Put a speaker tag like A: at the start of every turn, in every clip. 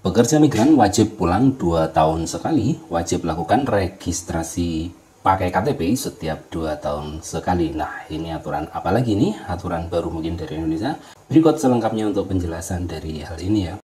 A: Pekerja migran wajib pulang 2 tahun sekali, wajib lakukan registrasi pakai KTP setiap 2 tahun sekali. Nah, ini aturan apa lagi nih? Aturan baru mungkin dari Indonesia. Berikut selengkapnya untuk penjelasan dari hal ini ya.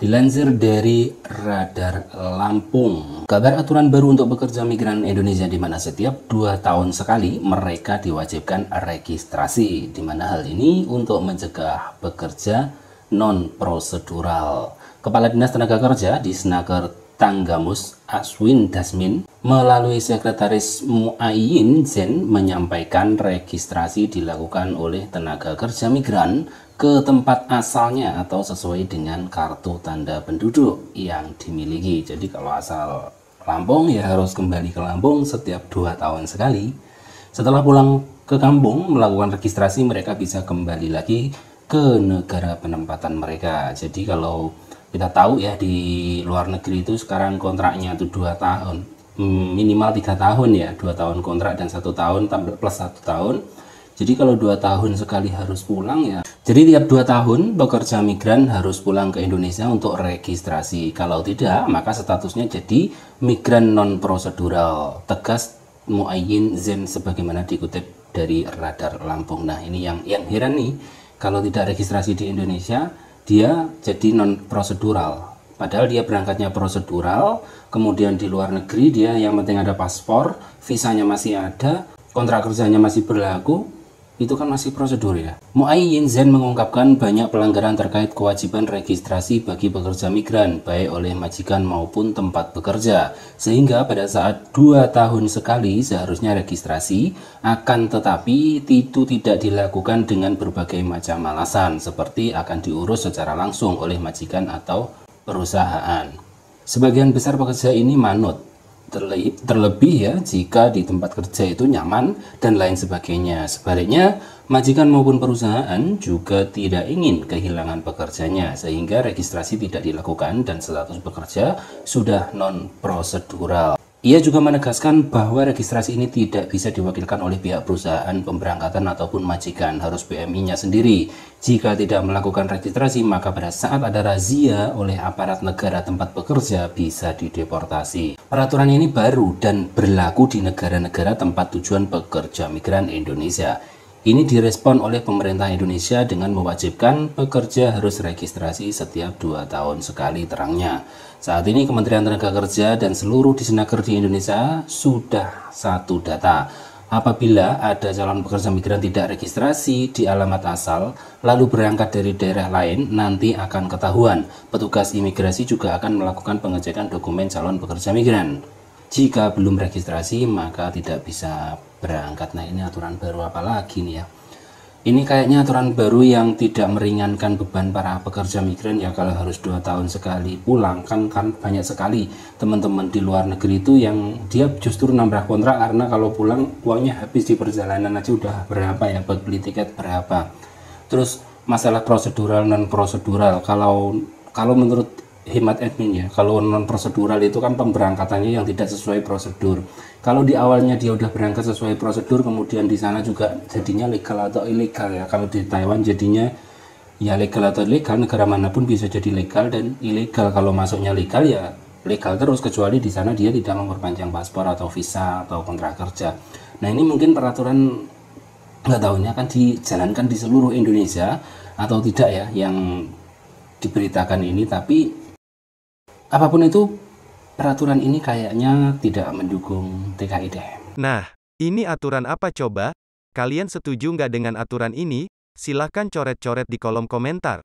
A: Dilansir dari Radar Lampung, kabar aturan baru untuk pekerja migran Indonesia di mana setiap 2 tahun sekali mereka diwajibkan registrasi, di mana hal ini untuk mencegah pekerja non-prosedural. Kepala Dinas Tenaga Kerja di Snaker Tanggamus Aswin Dasmin melalui Sekretaris Muayyin Zain menyampaikan registrasi dilakukan oleh tenaga kerja migran ke tempat asalnya atau sesuai dengan kartu tanda penduduk yang dimiliki. Jadi kalau asal Lampung ya harus kembali ke Lampung setiap 2 tahun sekali. Setelah pulang ke kampung melakukan registrasi, mereka bisa kembali lagi ke negara penempatan mereka. Jadi kalau kita tahu ya di luar negeri itu sekarang kontraknya itu 2 tahun, minimal 3 tahun ya, 2 tahun kontrak dan 1 tahun plus 1 tahun. Jadi kalau 2 tahun sekali harus pulang ya. Jadi tiap 2 tahun pekerja migran harus pulang ke Indonesia untuk registrasi. Kalau tidak, maka statusnya jadi migran non prosedural. Tegas Muayyin Zain sebagaimana dikutip dari Radar Lampung. Nah, ini yang heran nih. Kalau tidak registrasi di Indonesia, dia jadi non prosedural. Padahal dia berangkatnya prosedural, kemudian di luar negeri dia yang penting ada paspor, visanya masih ada, kontrak kerjanya masih berlaku. Itu kan masih prosedur ya. Muayyin Zain mengungkapkan banyak pelanggaran terkait kewajiban registrasi bagi pekerja migran, baik oleh majikan maupun tempat bekerja. Sehingga pada saat 2 tahun sekali seharusnya registrasi, akan tetapi itu tidak dilakukan dengan berbagai macam alasan, seperti akan diurus secara langsung oleh majikan atau perusahaan. Sebagian besar pekerja ini manut. Terlebih ya jika di tempat kerja itu nyaman dan lain sebagainya. Sebaliknya, majikan maupun perusahaan juga tidak ingin kehilangan pekerjanya sehingga registrasi tidak dilakukan dan status pekerja sudah non-prosedural. Ia juga menegaskan bahwa registrasi ini tidak bisa diwakilkan oleh pihak perusahaan pemberangkatan ataupun majikan, harus PMI-nya sendiri. Jika tidak melakukan registrasi, maka pada saat ada razia oleh aparat negara tempat bekerja bisa dideportasi. Peraturan ini baru dan berlaku di negara-negara tempat tujuan pekerja migran Indonesia. Ini direspon oleh pemerintah Indonesia dengan mewajibkan pekerja harus registrasi setiap 2 tahun sekali, terangnya. Saat ini Kementerian Tenaga Kerja dan seluruh Disnaker di Indonesia sudah satu data. Apabila ada calon pekerja migran tidak registrasi di alamat asal, lalu berangkat dari daerah lain, nanti akan ketahuan. Petugas imigrasi juga akan melakukan pengecekan dokumen calon pekerja migran. Jika belum registrasi, maka tidak bisa berangkat. Nah, ini aturan baru apa lagi nih ya? Ini kayaknya aturan baru yang tidak meringankan beban para pekerja migran ya, kalau harus 2 tahun sekali pulang. Kan banyak sekali teman-teman di luar negeri itu yang dia justru nambah kontrak karena kalau pulang uangnya habis di perjalanan aja udah berapa ya, buat beli tiket berapa. Terus masalah prosedural non prosedural, kalau menurut hemat admin ya, kalau non prosedural itu kan pemberangkatannya yang tidak sesuai prosedur. Kalau di awalnya dia udah berangkat sesuai prosedur, kemudian di sana juga jadinya legal atau ilegal ya. Kalau di Taiwan jadinya ya legal atau ilegal, negara manapun bisa jadi legal dan ilegal. Kalau masuknya legal ya legal terus, kecuali di sana dia tidak memperpanjang paspor atau visa atau kontrak kerja. Nah, ini mungkin peraturan nggak tahunya akan dijalankan di seluruh Indonesia atau tidak ya yang diberitakan ini, tapi apapun itu, peraturan ini kayaknya tidak mendukung TKI deh.
B: Nah, ini aturan apa coba? Kalian setuju nggak dengan aturan ini? Silahkan coret-coret di kolom komentar.